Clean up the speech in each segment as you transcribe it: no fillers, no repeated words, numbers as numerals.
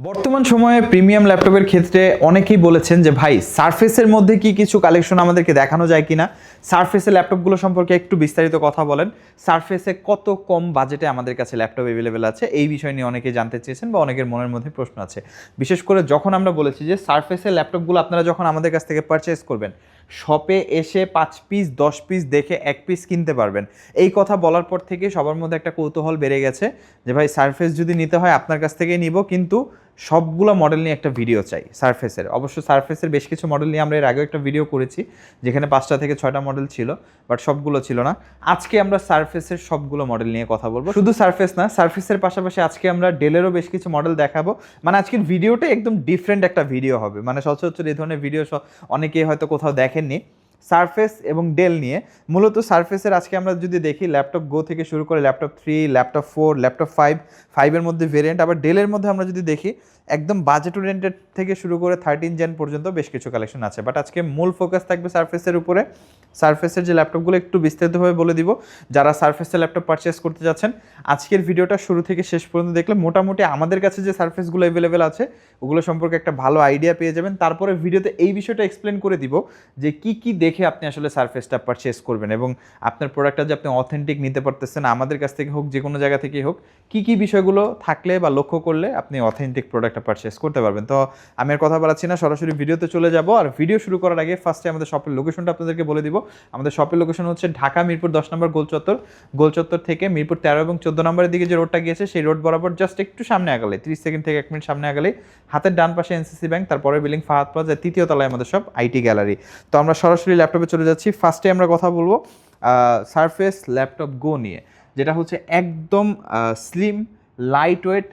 বর্তমান সময়ে প্রিমিয়াম ল্যাপটপের ক্ষেত্রে অনেকেই বলেছেন যে ভাই সারফেসের মধ্যে কি কিছু কালেকশন আমাদেরকে দেখানো যায় কিনা, সারফেসের ল্যাপটপগুলো সম্পর্কে একটু বিস্তারিত কথা বলেন, সারফেসে কত কম বাজেটে আমাদের কাছে ল্যাপটপ অ্যাভেলেবেল আছে, এই বিষয় নিয়ে অনেকেই জানতে চেয়েছেন বা অনেকের মনের মধ্যে প্রশ্ন আছে। বিশেষ করে যখন আমরা বলেছি যে সারফেসের ল্যাপটপগুলো আপনারা যখন আমাদের কাছ থেকে পারচেস করবেন, শপে এসে 5 পিস 10 পিস দেখে 1 পিস কিনতে পারবেন, এই কথা বলার পর থেকে সবার মধ্যে একটা কৌতূহল বেড়ে গেছে যে ভাই সারফেস যদি নিতে হয় আপনার কাছ থেকেই নিব, কিন্তু সবগুলো মডেল নিয়ে একটা ভিডিও চাই সারফেসের। অবশ্য সারফেসের বেশ কিছু মডেল নিয়ে আমরা এর আগেও একটা ভিডিও করেছি যেখানে 5টা থেকে 6টা মডেল ছিল, বাট সবগুলো ছিল না। আজকে আমরা সারফেসের সবগুলো মডেল নিয়ে কথা বলবো। শুধু সারফেস না, সারফেসের পাশাপাশি আজকে আমরা ডেলেরও বেশ কিছু মডেল দেখাবো। মানে আজকের ভিডিওটা একদম ডিফারেন্ট একটা ভিডিও হবে, মানে সচরাচর এই ধরনের ভিডিও অনেকেই হয়তো কোথাও দেখেননি। সারফেস এবং ডেল নিয়ে মূলত সারফেসের আজকে আমরা যদি দেখি ল্যাপটপ গো থেকে শুরু করে ল্যাপটপ 3, ল্যাপটপ 4, ল্যাপটপ 5 এর মধ্যে ভেরিয়েন্ট, আবার ডেলের মধ্যে আমরা যদি দেখি একদম বাজেট ওরিয়েন্টেড থেকে শুরু করে 13 জেন পর্যন্ত বেশ কিছু কালেকশন আছে। বাট আজকে মূল ফোকাস থাকবে সারফেসের উপরে। সারফেসের যে ল্যাপটপগুলো একটু বিস্তারিতভাবে বলে দিব। যারা সারফেসের ল্যাপটপ পারচেস করতে যাচ্ছেন, আজকের ভিডিওটা শুরু থেকে শেষ পর্যন্ত দেখলে মোটামুটি আমাদের কাছে যে সারফেসগুলো অ্যাভেলেবেল আছে ওগুলো সম্পর্কে একটা ভালো আইডিয়া পেয়ে যাবেন। তারপরে ভিডিওতে এই বিষয়টা এক্সপ্লেন করে দিব যে কি কি দেখে আপনি আসলে সারফেসটা পারচেস করবেন এবং আপনার প্রোডাক্টটা যে আপনি অথেন্টিক নিতে পারতেছেন আমাদের কাছ থেকে হোক যে কোনো জায়গা থেকেই হোক, কি কি বিষয়গুলো থাকলে বা লক্ষ্য করলে আপনি অথেন্টিক প্রোডাক্টটা পারচেস করতে পারবেন। তো আমি আর কথা বলাচ্ছি না, সরাসরি ভিডিওতে চলে যাব। আর ভিডিও শুরু করার আগে ফার্স্টে আমাদের শপের লোকেশনটা আপনাদেরকে বলে দিব। আমাদের শপের লোকেশন হচ্ছে ঢাকা মিরপুর 10 নম্বর গোলচত্বর থেকে মিরপুর 13 এবং 14 নম্বরের দিকে যে রোডটা গিয়েছে সেই রোড বরাবর জাস্ট একটু সামনে আগালে 30 সেকেন্ড থেকে 1 মিনিট সামনে আগালে হাতের ডান পাশে এনসিসি ব্যাংক, তারপরে বিল্ডিং ফাহাদ প্লাজা, তৃতীয় তলায় আমাদের সব আইটি গ্যালারি। তো আমরা সরাসরি ল্যাপটপে চলে যাচ্ছি। ফার্স্টে আমরা কথা বলবো সারফেস ল্যাপটপ গো নিয়ে, যেটা হচ্ছে একদম slim, light weight,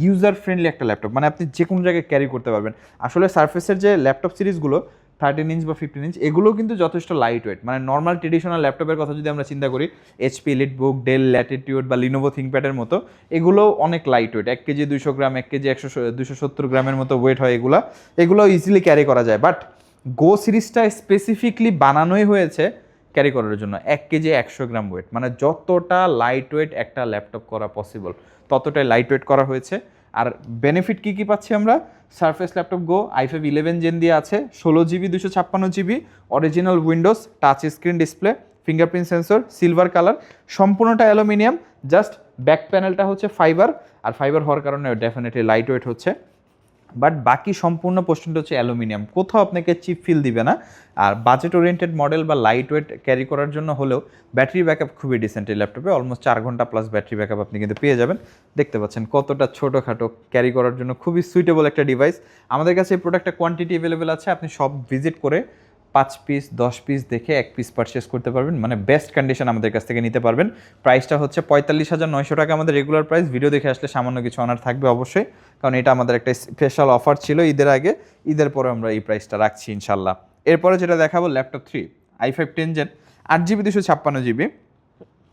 user friendly একটা ল্যাপটপ, মানে আপনি যে কোনো জায়গায় ক্যারি করতে পারবেন। আসলে সারফেসের যে ল্যাপটপ সিরিজগুলো 13 ইঞ্চ বা 15 ইঞ্চ এগুলো কিন্তু যথেষ্ট লাইট ওয়েট, মানে নর্মাল ট্রেডিশনাল ল্যাপটপের কথা যদি আমরা চিন্তা করি, এইচপি এলিটবুক, ডেল ল্যাটিটিউড বা লিনোভো থিংকপ্যাডের মতো, এগুলো অনেক লাইট ওয়েট, 1 কেজি 200 গ্রাম, 1 কেজি 270 গ্রামের মতো ওয়েট হয় এগুলো ইজিলি ক্যারি করা যায়। বাট গো সিরিজটা স্পেসিফিকলি বানানোই হয়েছে ক্যারি করার জন্য 1 কেজি 100 গ্রাম ওয়েট, মানে যতটা লাইট ওয়েট একটা ল্যাপটপ করা পসিবল ততটাই লাইট ওয়েট করা হয়েছে। আর বেনিফিট কী কী পাচ্ছি আমরা, সারফেস ল্যাপটপ গো i5 11 জেন দিয়ে আছে, 16GB 256GB, original Windows, touch screen display, fingerprint sensor, silver colour, সম্পূর্ণটা অ্যালুমিনিয়াম, জাস্ট ব্যাক প্যানেলটা হচ্ছে ফাইবার, আর ফাইবার হওয়ার কারণে ডেফিনেটলি লাইট ওয়েট হচ্ছে, বাট বাকি সম্পূর্ণ পোর্শনটা হচ্ছে অ্যালুমিনিয়াম, কোথাও আপনাকে চিপ ফিল দিবে না। আর বাজেট ওরিয়েন্টেড মডেল বা লাইট ওয়েট ক্যারি করার জন্য হলেও ব্যাটারি ব্যাকআপ খুবই ডিসেন্ট এই ল্যাপটপে, অলমোস্ট 4 ঘন্টা প্লাস ব্যাটারি ব্যাকআপ আপনি কিন্তু পেয়ে যাবেন। দেখতে পাচ্ছেন কতটা ছোটোখাটো, ক্যারি করার জন্য খুবই সুইটেবল একটা ডিভাইস। আমাদের কাছে এই প্রোডাক্টটা কোয়ান্টিটি অ্যাভেলেবেল আছে, আপনি সব ভিজিট করে 5 পিস 10 পিস দেখে 1 পিস পারচেস করতে পারবেন, মানে বেস্ট কন্ডিশন আমাদের কাছ থেকে নিতে পারবেন। প্রাইসটা হচ্ছে 45,900 টাকা আমাদের রেগুলার প্রাইস। ভিডিও দেখে আসলে সামান্য কিছু অনার থাকবে অবশ্যই, কারণ এটা আমাদের একটা স্পেশাল অফার ছিল ঈদের আগে, ঈদের পরে আমরা এই প্রাইসটা রাখছি ইনশাল্লাহ। এরপরে যেটা দেখাবো laptop 3 i5 10 gen 8GB 256GB।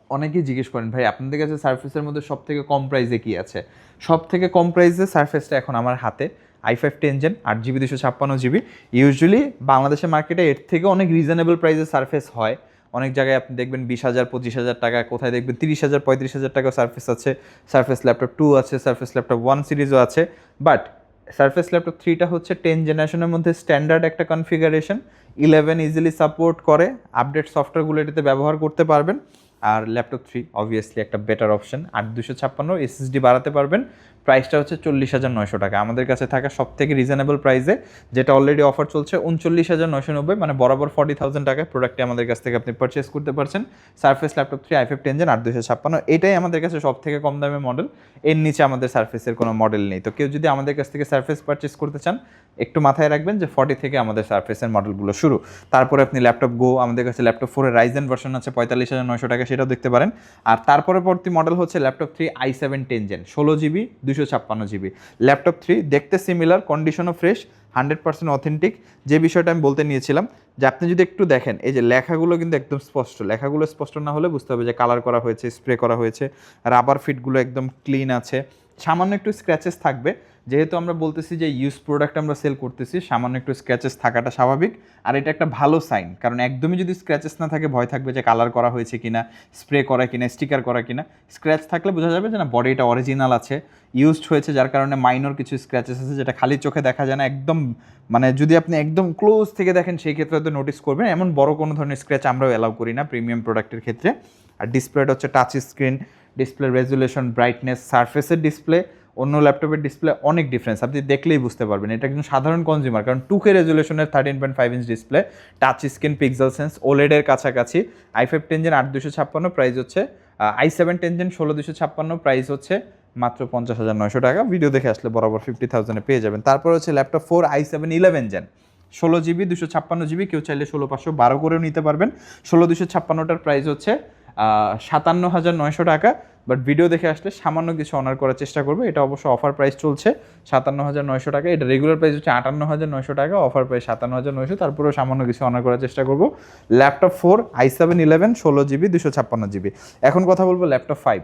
অনেকেই জিজ্ঞেস করেন ভাই আপনাদের কাছে সারফেসের মধ্যে সব থেকে কম প্রাইসে কি আছে? সব থেকে কম প্রাইসে সারফেসটা এখন আমার হাতে, i5 10 gen 8GB 256GB। Usually বাংলাদেশের মার্কেটে এর থেকে অনেক রিজনেবল প্রাইসে সারফেস হয়, অনেক জায়গায় আপনি দেখবেন 20,000 25,000 টাকা, কোথায় দেখবেন 30,000 35,000 টাকা সারফেস আছে, সারফেস ল্যাপটপ 2 আছে, সারফেস ল্যাপটপ 1 সিরিজও আছে। বাট সারফেস ল্যাপটপ 3টা হচ্ছে 10 জেনারেশনের মধ্যে স্ট্যান্ডার্ড একটা কনফিগারেশন, 11 ইজিলি সাপোর্ট করে, আপডেট সফটওয়্যারগুলো এটাতে ব্যবহার করতে পারবেন। আর ল্যাপটপ 3 অবভিয়াসলি একটা বেটার অপশন, 8 256 এসএসডি বাড়াতে পারবেন। প্রাইসটা হচ্ছে 40,900 টাকা আমাদের কাছে থাকা সব থেকে রিজনেবল প্রাইসে, যেটা অলরেডি অফার চলছে 39,990, মানে বরাবর 40,000 টাকায় প্রোডাক্টটি আমাদের কাছ থেকে আপনি পারচেস করতে পারছেন। সারফেস ল্যাপটপ 3 i5 10 জেন 8 256, এটাই আমাদের কাছে সব থেকে কম দামের মডেল, এর নিচে আমাদের সারফেসের কোনো মডেল নেই। তো কেউ যদি আমাদের কাছ থেকে সারফেস পারচেস করতে চান একটু মাথায় রাখবেন যে 40 থেকে আমাদের সারফেসের মডেলগুলো শুরু। তারপরে আপনি ল্যাপটপ গো, আমাদের কাছে ল্যাপটপ 4 এর রাইজেন ভার্সন আছে 45,900 টাকা, সেটাও দেখতে পারেন। আর তারপরে পরবর্তী মডেল হচ্ছে laptop 3 i7 10 gen 16GB 256GB। Laptop 3 দেখতে সিমিলার, কন্ডিশনও ফ্রেশ, 100% অথেন্টিক। যে বিষয়টা আমি বলতে নিয়েছিলাম যে আপনি যদি একটু দেখেন এই যে লেখাগুলো কিন্তু একদম স্পষ্ট, লেখাগুলো স্পষ্ট না হলে বুঝতে হবে যে কালার করা হয়েছে, স্প্রে করা হয়েছে, রাবার ফিটগুলো একদম ক্লিন আছে, সামান্য একটু স্ক্র্যাচেস থাকবে, যেহেতু আমরা বলতেছি যে ইউজ প্রোডাক্ট আমরা সেল করতেছি, সামান্য একটু স্ক্র্যাচেস থাকাটা স্বাভাবিক। আর এটা একটা ভালো সাইন, কারণ একদমই যদি স্ক্র্যাচেস না থাকে ভয় থাকবে যে কালার করা হয়েছে কিনা, স্প্রে করা কিনা, স্টিকার করা কিনা। স্ক্র্যাচ থাকলে বোঝা যাবে যে না, বডিটা অরিজিনাল আছে, ইউজড হয়েছে, যার কারণে মাইনর কিছু স্ক্র্যাচেস আছে যেটা খালি চোখে দেখা যায় না। একদম মানে যদি আপনি একদম ক্লোজ থেকে দেখেন সেই ক্ষেত্রে হয়তো নোটিস করবেন। এমন বড় কোনো ধরনের স্ক্র্যাচ আমরাও অ্যালাউ করি না প্রিমিয়াম প্রোডাক্টের ক্ষেত্রে। আর ডিসপ্লেটা হচ্ছে touch screen, display resolution, brightness, সারফেসের ডিসপ্লে অন্য ল্যাপটপের ডিসপ্লে অনেক ডিফারেন্স, আপনি দেখলেই বুঝতে পারবেন এটা একজন সাধারণ কনজিউমার। কারণ 2K রেজুলেশনের 13.5 inch display, touch screen, pixel sense, ওলেডের কাছাকাছি। i5 10 Gen 8256 প্রাইস হচ্ছে, i7 10 Gen 16256 প্রাইস হচ্ছে মাত্র 50,900 টাকা। ভিডিও দেখে আসলে বরাবর 50,000-এ পেয়ে যাবেন। তারপর হচ্ছে laptop 4 i7 11 Gen 16GB 256GB, কেউ চাইলে 16512 করেও নিতে পারবেন। 16256টার প্রাইস হচ্ছে 57,900 টাকা। বাট ভিডিও দেখে আসলে সামান্য কিছু অনার করার চেষ্টা করবে। এটা অবশ্য অফার প্রাইস চলছে 57,900 টাকা। এটা রেগুলার প্রাইস হচ্ছে 58,900 টাকা, অফার প্রাইস 57,900, তারপরেও সামান্য কিছু অনার করার চেষ্টা করব। Laptop 4 i7 11 16GB 256GB। এখন কথা বলবো ল্যাপটপ 5।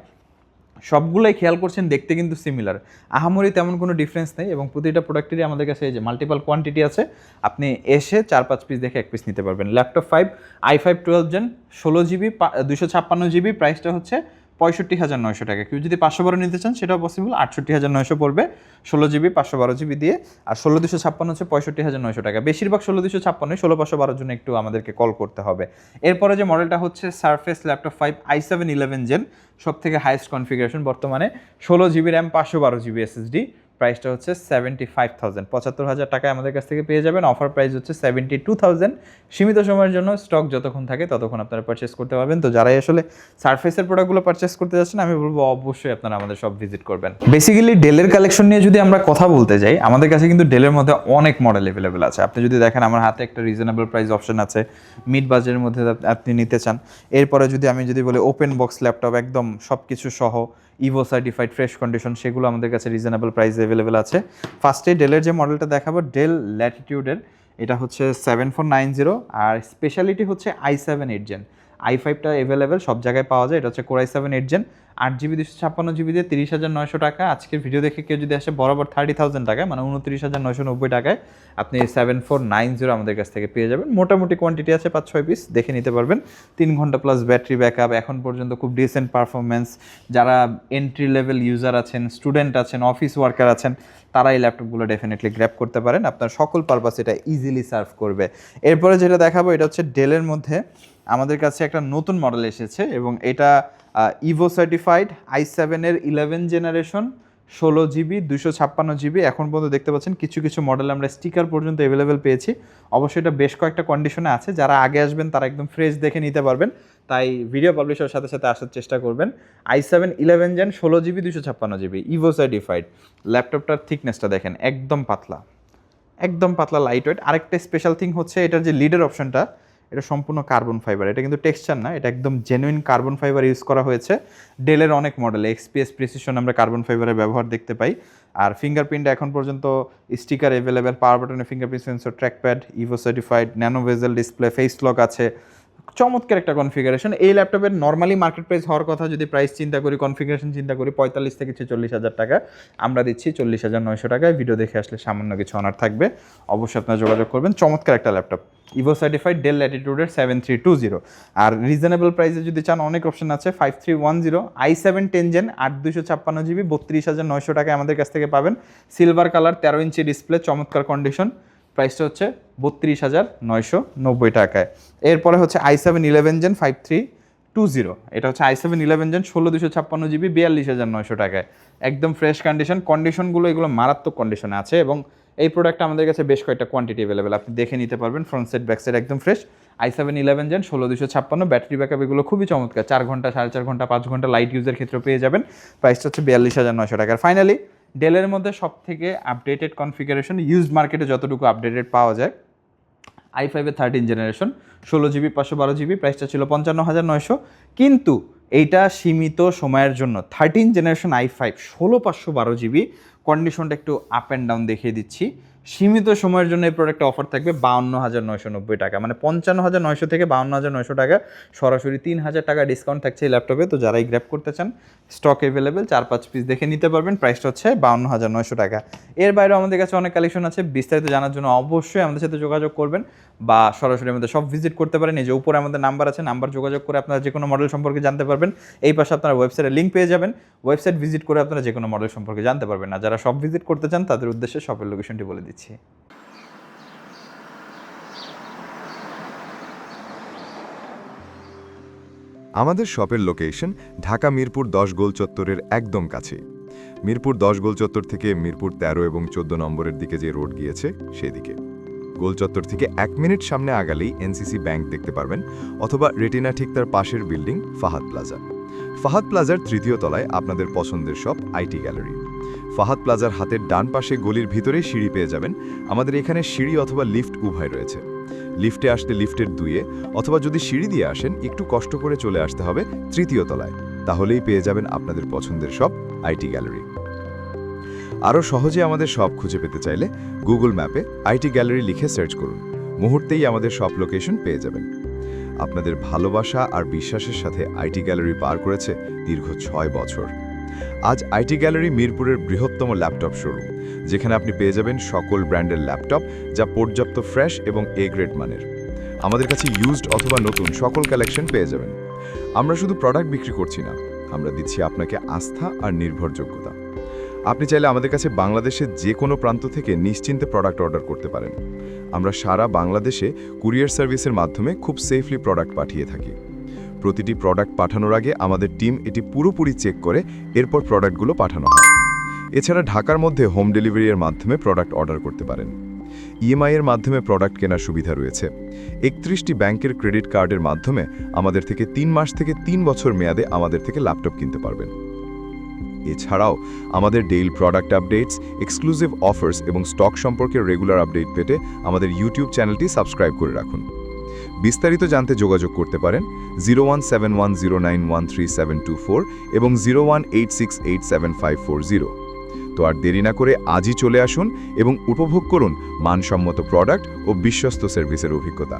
সবগুলোই খেয়াল করছেন দেখতে কিন্তু সিমিলার, আহামরি তেমন কোনো ডিফারেন্স নেই, এবং প্রতিটা প্রোডাক্টেরই আমাদের কাছে এই যে মাল্টিপাল কোয়ান্টিটি আছে, আপনি এসে 4-5 পিস দেখে 1 পিস নিতে পারবেন। Laptop 5 i5 12 Gen 16GB 256GB, প্রাইসটা হচ্ছে 65,900 টাকা। কেউ যদি 512 নিতে চান সেটাও পসিবল, 68,900 পড়বে 16GB 512GB দিয়ে। আর 16256 হচ্ছে 65,900 টাকা। বেশিরভাগ 16256, 16512 জন্য একটু আমাদেরকে কল করতে হবে। এরপরে যে মডেলটা হচ্ছে সারফেস ল্যাপটপ 5 i7 11 Gen, সব থেকে হাইয়েস্ট কনফিগারেশন বর্তমানে, 16GB র্যাম 512GB SSD, প্রাইসটা হচ্ছে 75,000, 75,000 টাকায় আমাদের কাছ থেকে পেয়ে যাবেন। অফার প্রাইস হচ্ছে 72,000। সীমিত সময়ের জন্য, স্টক যতক্ষণ থাকে ততক্ষণ আপনারা পারচেস করতে পারবেন। তো যারাই আসলে সারফেসের প্রোডাক্টগুলো পারচেস করতে যাচ্ছেন, আমি বলবো অবশ্যই আপনারা আমাদের সব ভিজিট করবেন। বেসিক্যালি ডেলের কালেকশন নিয়ে যদি আমরা কথা বলতে যাই, আমাদের কাছে কিন্তু ডেলের মধ্যে অনেক মডেল অ্যাভেলেবেল আছে। আপনি যদি দেখেন আমার হাতে একটা রিজনেবল প্রাইস অপশন আছে, মিড বাজেটের মধ্যে আপনি নিতে চান। এরপরে আমি যদি বলি ওপেন বক্স ল্যাপটপ, একদম সব কিছু সহ, ইভো সার্টিফাইড, ফ্রেশ কন্ডিশন, সেগুলো আমাদের কাছে রিজনেবল প্রাইস অ্যাভেলেবেল আছে। ফার্স্টে ডেলের যে মডেলটা দেখাবো, ডেল ল্যাটিটিউডের, এটা হচ্ছে 7490, আর স্পেশালিটি হচ্ছে i7 8 Gen। i5টা অ্যাভেলেবেল সব জায়গায় পাওয়া যায়। এটা হচ্ছে Core i7 8 Gen, 8GB 256GB দিয়ে 30,900 টাকা। আজকের ভিডিও দেখে কেউ যদি আসে বরাবর 30,000 টাকায়, মানে 29,990 টাকায় আপনি 7490 আমাদের কাছ থেকে পেয়ে যাবেন। মোটামুটি কোয়ান্টিটি আছে 5-6 পিস, দেখে নিতে পারবেন। 3 ঘন্টা প্লাস ব্যাটারি ব্যাকআপ, এখন পর্যন্ত খুব ডিসেন্ট পারফরমেন্স। যারা এন্ট্রি লেভেল ইউজার আছেন, স্টুডেন্ট আছেন, অফিস ওয়ার্কার আছেন, তারা এই ল্যাপটপগুলো ডেফিনেটলি গ্র্যাব করতে পারেন। আপনার সকল পারপাস এটা ইজিলি সার্ভ করবে। এরপরে যেটা দেখাবো, এটা হচ্ছে ডেলের মধ্যে আমাদের কাছে একটা নতুন মডেল এসেছে, এবং এটা ইভো সার্টিফাইড i7 এর 11 জেনারেশন, 16GB 256GB। এখন পর্যন্ত দেখতে পাচ্ছেন কিছু কিছু মডেল আমরা স্টিকার পর্যন্ত অ্যাভেলেবেল পেয়েছি। অবশ্যই এটা বেশ কয়েকটা কন্ডিশনে আছে, যারা আগে আসবেন তারা একদম ফ্রেশ দেখে নিতে পারবেন, তাই ভিডিও পাবলিশের সাথে সাথে আসার চেষ্টা করবেন। i7 11 Gen 16GB 256GB Evo certified. ল্যাপটপটার থিকনেসটা দেখেন, একদম পাতলা, একদম পাতলা, লাইট ওয়েট। আরেকটা স্পেশাল থিং হচ্ছে এটার যে লিডের অপশনটা, এটা সম্পূর্ণ কার্বন ফাইবার, এটা কিন্তু টেক্সচার না, এটা একদম জেনুইন কার্বন ফাইবার ইউজ করা হয়েছে। ডেলের অনেক মডেল XPS প্রিসিশন আমরা কার্বন ফাইবারের ব্যবহার দেখতে পাই। আর ফিঙ্গারপ্রিন্ট এখন পর্যন্ত স্টিকার অ্যাভেলেবেল, পাওয়ার বাটনে fingerprint sensor, trackpad, Ivo certified, nano bezel display, face lock আছে। চমৎকার একটা কনফিগারেশন। এই ল্যাপটপের নর্মালি মার্কেট প্রাইস হওয়ার কথা, যদি প্রাইস চিন্তা করি, কনফিগারেশন চিন্তা করি, 45 থেকে 46,000 টাকা। আমরা দিচ্ছি 40,900 টাকায়। ভিডিও দেখে আসলে সামান্য কিছু অনার থাকবে, অবশ্যই আপনারা যোগাযোগ করবেন। চমৎকার একটা ল্যাপটপ, ইভো সার্টিফাইড ডেল ল্যাটিটিউডের 7320। আর রিজনেবল প্রাইসে যদি চান, অনেক অপশন আছে। 5310 i7 10 Gen 8256GB 32,900 টাকায় আমাদের কাছ থেকে পাবেন। সিলভার কালার, 13 ইঞ্চি ডিসপ্লে, চমৎকার কন্ডিশন, প্রাইসটা হচ্ছে 32,990 টাকায়। এরপরে হচ্ছে i7 11 Gen 5320, এটা হচ্ছে i7 11 Gen 16/256GB 42,900 টাকায়। একদম ফ্রেশ কন্ডিশনগুলো এগুলো মারাত্মক কন্ডিশনে আছে, এবং এই প্রোডাক্ট আমাদের কাছে বেশ কয়েকটা কোয়ান্টিটি অ্যাভেলেবেল, আপনি দেখে নিতে পারবেন। ফ্রন্ট সেট, ব্যাক সেট একদম fresh. i7 11 Gen 16/256, battery backup এগুলো খুবই চমৎকার, 4 ঘন্টা, 4.5 ঘন্টা, 5 ঘন্টা লাইট ইউজের ক্ষেত্রে পেয়ে যাবেন। প্রাইসটা হচ্ছে 42,900 টাকার। ফাইনালি ডেলের মধ্যে সব থেকে আপডেটেড কনফিগারেশন, ইউজড মার্কেটে যতটুকু আপডেটেড পাওয়া যায়, i5 এর 13 জেনারেশন, 16GB 512GB, প্রাইসটা ছিল 55,900। কিন্তু এইটা সীমিত সময়ের জন্য। 13 জেনারেশন i5 16/512GB, কন্ডিশনটা একটু আপ অ্যান্ড ডাউন দেখিয়ে দিচ্ছি। সীমিত সময়ের জন্য এই প্রোডাক্টে অফার থাকবে 52,990 টাকা, মানে 55,900 থেকে 52,900 টাকা, সরাসরি 3,000 টাকা ডিসকাউন্ট থাকছে এই ল্যাপটপে। তো যারাই গ্র্যাব করতে চান, স্টক অ্যাভেলেবেল, 4-5 পিস দেখে নিতে পারবেন। প্রাইসটা হচ্ছে 52,900 টাকা। এর বাইরেও আমাদের কাছে অনেক কালেকশন আছে। বিস্তারিত জানার জন্য অবশ্যই আমাদের সাথে যোগাযোগ করবেন বা সরাসরি আমাদের সব ভিজিট করতে পারেন। এই যে উপরে আমাদের নাম্বার আছে, নাম্বার যোগাযোগ করে আপনারা যে কোনো মডেল সম্পর্কে জানতে পারবেন। এই পাশে আপনারা ওয়েবসাইটের লিঙ্ক পেয়ে যাবেন, ওয়েবসাইট ভিজিট করে আপনারা যে কোনো মডেল সম্পর্কে জানতে পারবেন। না যারা সব ভিজিট করতে চান তাদের উদ্দেশ্যে শপের লোকেশনটি বলে দিচ্ছি। আমাদের শপের লোকেশন ঢাকা মিরপুর 10 গোল চত্বরের একদম কাছে। মিরপুর 10 গোল চত্বর থেকে মিরপুর 13 এবং 14 নম্বরের দিকে যে রোড গিয়েছে সেদিকে। গোল চত্বর থেকে 1 মিনিট সামনে আগালেই এনসিসি ব্যাংক দেখতে পারবেন, অথবা রেটিনা ঠিক তার পাশের বিল্ডিং ফাহাদ প্লাজা। ফাহাদ প্লাজার 3য় তলায় আপনাদের পছন্দের শপ আইটি গ্যালারি। ফাহাদ প্লাজার হাতের ডান পাশে গলির ভিতরেই সিঁড়ি পেয়ে যাবেন। আমাদের এখানে সিঁড়ি অথবা লিফট উভয় রয়েছে। লিফটে আসতে লিফটের 2-এ, অথবা যদি সিঁড়ি দিয়ে আসেন একটু কষ্ট করে চলে আসতে হবে 3য় তলায়, তাহলেই পেয়ে যাবেন আপনাদের পছন্দের শপ আইটি গ্যালারি। আরও সহজে আমাদের শপ খুঁজে পেতে চাইলে গুগল ম্যাপে আইটি গ্যালারি লিখে সার্চ করুন, মুহূর্তেই আমাদের শপ লোকেশন পেয়ে যাবেন। আপনাদের ভালোবাসা আর বিশ্বাসের সাথে আইটি গ্যালারি পার করেছে দীর্ঘ 6 বছর। আজ আইটি গ্যালারি মিরপুরের বৃহত্তম ল্যাপটপ শোরুম, যেখানে আপনি পেয়ে যাবেন সকল ব্র্যান্ডের ল্যাপটপ, যা পর্যাপ্ত ফ্রেশ এবং এ গ্রেড মানের। আমাদের কাছে ইউজড অথবা নতুন সকল কালেকশন পেয়ে যাবেন। আমরা শুধু প্রোডাক্ট বিক্রি করছি না, আমরা দিচ্ছি আপনাকে আস্থা আর নির্ভরযোগ্যতা। আপনি চাইলে আমাদের কাছে বাংলাদেশের যে কোনো প্রান্ত থেকে নিশ্চিন্তে প্রোডাক্ট অর্ডার করতে পারেন। আমরা সারা বাংলাদেশে কুরিয়ার সার্ভিসের মাধ্যমে খুব সেফলি প্রোডাক্ট পাঠিয়ে থাকি। প্রতিটি প্রোডাক্ট পাঠানোর আগে আমাদের টিম এটি পুরোপুরি চেক করে এরপর প্রোডাক্টগুলো পাঠানো হয়। এছাড়া ঢাকার মধ্যে হোম ডেলিভারির মাধ্যমে প্রোডাক্ট অর্ডার করতে পারেন। ইএমআই এর মাধ্যমে প্রোডাক্ট কেনার সুবিধা রয়েছে। 31টি ব্যাংকের ক্রেডিট কার্ডের মাধ্যমে আমাদের থেকে 3 মাস থেকে 3 বছর মেয়াদে আমাদের থেকে ল্যাপটপ কিনতে পারবেন। এছাড়াও আমাদের daily product updates, exclusive offers এবং স্টক সম্পর্কে রেগুলার আপডেট পেতে আমাদের ইউটিউব চ্যানেলটি সাবস্ক্রাইব করে রাখুন। বিস্তারিত জানতে যোগাযোগ করতে পারেন 0171091374 এবং 0186875540। তো আর দেরি না করে আজই চলে আসুন এবং উপভোগ করুন মানসম্মত প্রোডাক্ট ও বিশ্বস্ত সার্ভিসের অভিজ্ঞতা।